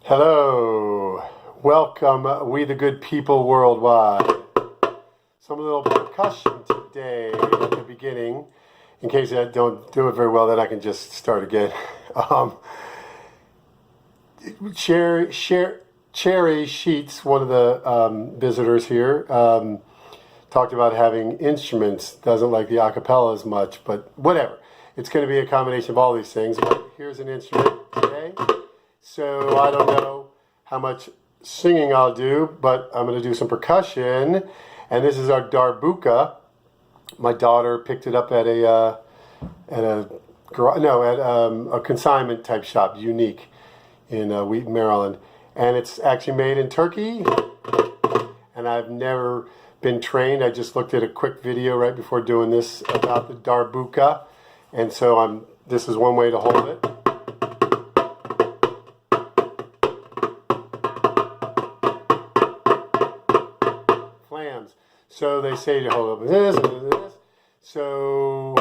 Hello, welcome, we the good people worldwide. Some little percussion today at the beginning. In case I don't do it very well, then I can just start again. Cherry Sheets, one of the visitors here, talked about having instruments. Doesn't like the a cappella as much, but whatever. It's going to be a combination of all these things. But here's an instrument today. So I don't know how much singing I'll do, but I'm going to do some percussion. And this is our darbuka. My daughter picked it up at a consignment type shop, Unique, in Wheaton, Maryland. And it's actually made in Turkey. And I've never been trained. I just looked at a quick video right before doing this about the darbuka. And so this is one way to hold it. Flams. So they say to hold up this and this. So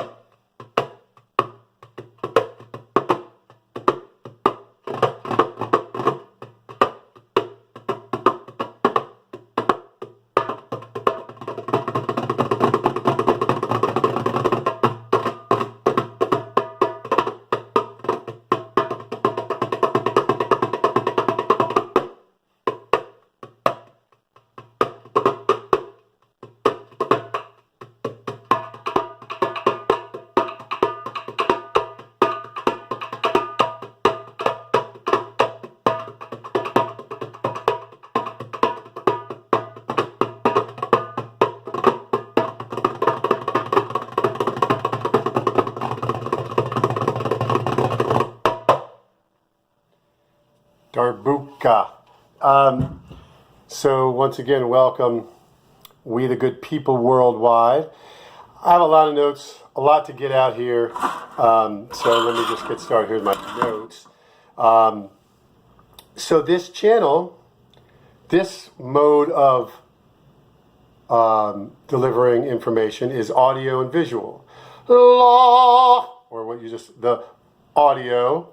darbuka. So once again, welcome, we the good people worldwide. I have a lot of notes, a lot to get out here. So let me just get started. Here's my notes. So this channel, this mode of delivering information is audio and visual. Or what you just, the audio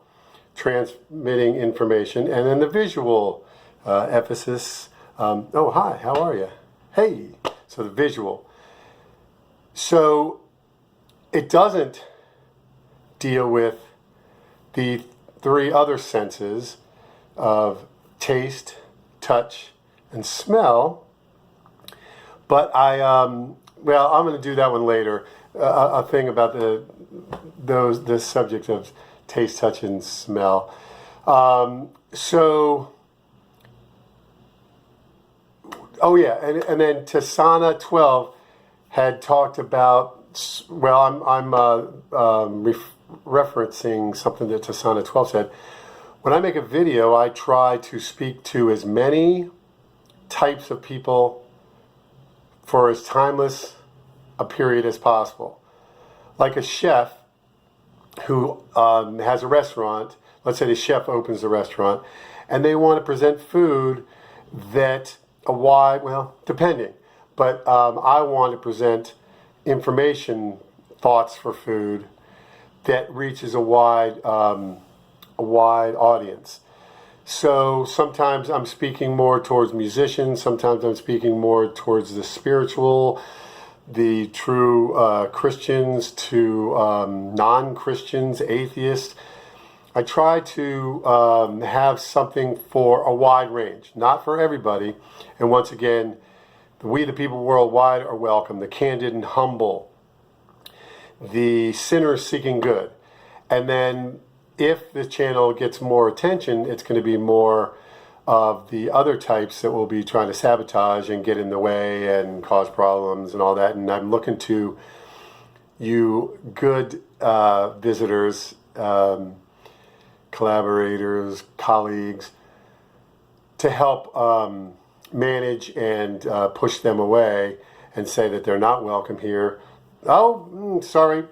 transmitting information, and then the visual emphasis. Oh, hi, how are you? Hey, so the visual. So it doesn't deal with the three other senses of taste, touch, and smell. But I'm going to do that one later. A thing about the subject of taste, touch, and smell. And then Tasana 12 had talked about. Well, I'm referencing something that Tasana 12 said. When I make a video, I try to speak to as many types of people for as timeless a period as possible. Like a chef who has a restaurant. Let's say the chef opens a restaurant, and they want to present food that depending, but I want to present information, thoughts for food that reaches a wide audience. So sometimes I'm speaking more towards musicians, sometimes I'm speaking more towards the spiritual, the true Christians to non-Christians, atheists. I try to have something for a wide range, not for everybody. And once again, we the people worldwide are welcome, the candid and humble, the sinners seeking good. And then if the channel gets more attention, it's going to be more of the other types that will be trying to sabotage and get in the way and cause problems and all that. And I'm looking to you good visitors, collaborators, colleagues, to help manage and push them away and say that they're not welcome here. Oh, sorry,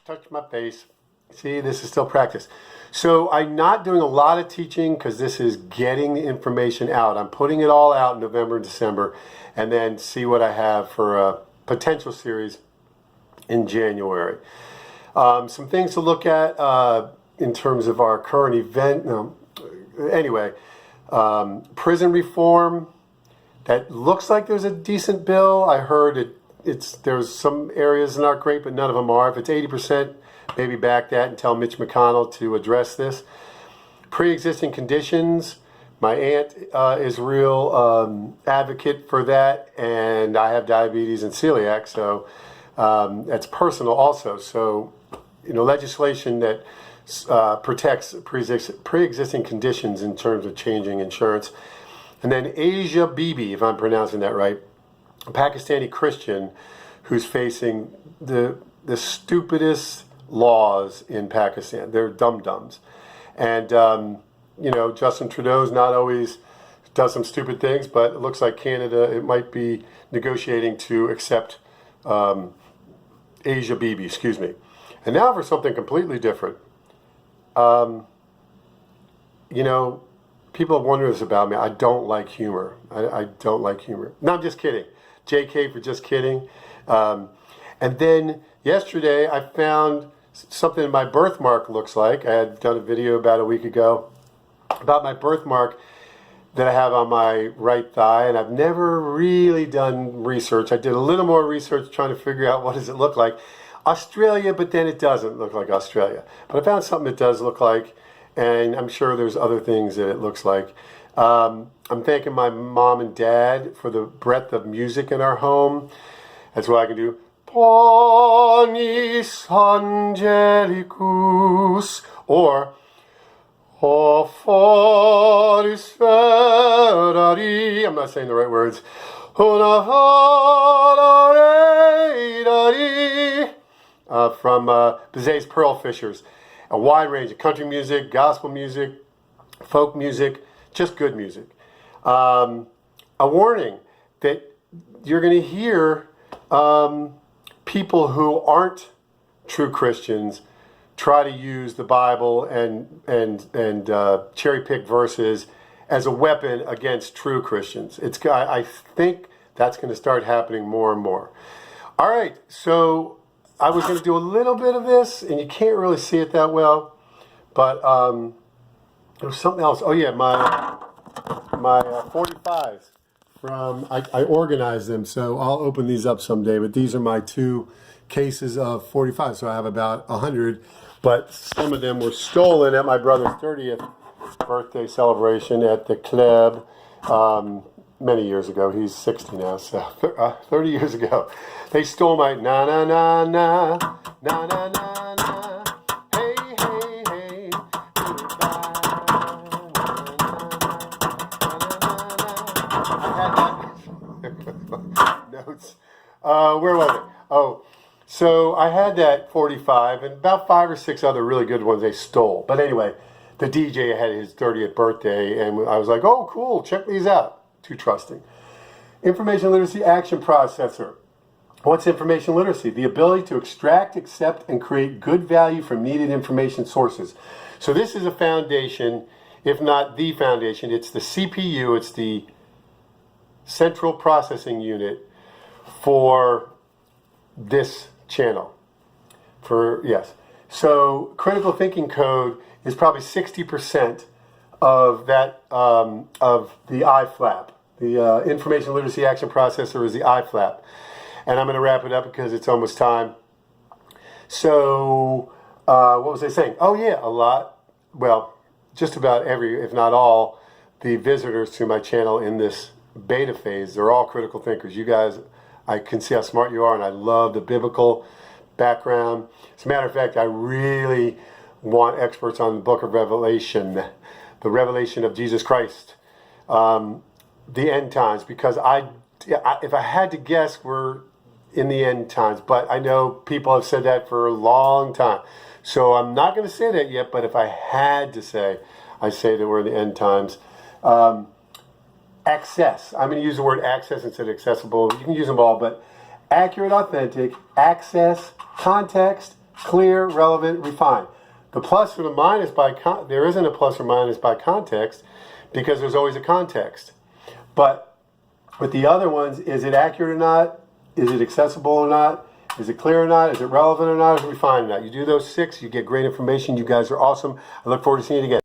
touch my face. See, this is still practice. So I'm not doing a lot of teaching because this is getting the information out. I'm putting it all out in November and December, and then see what I have for a potential series in January. Some things to look at in terms of our current event, anyway, prison reform, that looks like there's a decent bill. I heard there's some areas that aren't great, but none of them are. If it's 80%, maybe back that and tell Mitch McConnell to address this. Pre-existing conditions, my aunt is a real advocate for that, and I have diabetes and celiac, so that's personal also. So, legislation that protects pre-existing conditions in terms of changing insurance. And then Asia Bibi, if I'm pronouncing that right, a Pakistani Christian who's facing the stupidest laws in Pakistan. They're dum-dums. And, Justin Trudeau's not always does some stupid things, but it looks like Canada, it might be negotiating to accept Asia Bibi, excuse me. And now for something completely different. People have wondered this about me. I don't like humor. I don't like humor. No, I'm just kidding. JK for just kidding. And then yesterday I found something my birthmark looks like. I had done a video about a week ago about my birthmark that I have on my right thigh, and I've never really done research. I did a little more research trying to figure out what does it look like. Australia, but then it doesn't look like Australia. But I found something that does look like, and I'm sure there's other things that it looks like. I'm thanking my mom and dad for the breadth of music in our home. That's what I can do. Panis Angelicus, or O Foris Ferrari. I'm not saying the right words. From Bizet's Pearl Fishers. A wide range of country music, gospel music, folk music, just good music. A warning that you're going to hear people who aren't true Christians try to use the Bible and cherry pick verses as a weapon against true Christians. I think that's going to start happening more and more. All right, so I was going to do a little bit of this, and you can't really see it that well, but there was something else. Oh yeah, my 45s from I organized them, so I'll open these up someday. But these are my 2 cases of 45, so I have about 100. But some of them were stolen at my brother's 30th birthday celebration at the club many years ago. He's 60 now, so 30 years ago. They stole my na na na na na na na na. Hey hey hey. I had that notes. Where was it? Oh. So I had that 45 and about 5 or 6 other really good ones they stole. But anyway, the DJ had his 30th birthday, and I was like, oh, cool, check these out. Too trusting. Information literacy action processor. What's information literacy? The ability to extract, accept, and create good value from needed information sources. So this is a foundation, if not the foundation. It's the CPU, it's the central processing unit for this channel. So critical thinking code is probably 60% of that of the iFlap. The information literacy action processor is the iFlap, and I'm going to wrap it up because it's almost time. So what was I saying? Oh yeah, just about every, if not all, the visitors to my channel in this beta phase, they're all critical thinkers. You guys, I can see how smart you are, and I love the biblical background. As a matter of fact, I really want experts on the book of Revelation, the revelation of Jesus Christ, the end times, because if I had to guess, we're in the end times, but I know people have said that for a long time. So I'm not going to say that yet, but if I had to say, I say that we're in the end times. Access. I'm going to use the word access instead of accessible. You can use them all, but accurate, authentic, access, context, clear, relevant, refined. The plus or the minus there isn't a plus or minus by context because there's always a context. But with the other ones, is it accurate or not? Is it accessible or not? Is it clear or not? Is it relevant or not? Is it refined or not? You do those 6, you get great information. You guys are awesome. I look forward to seeing you again.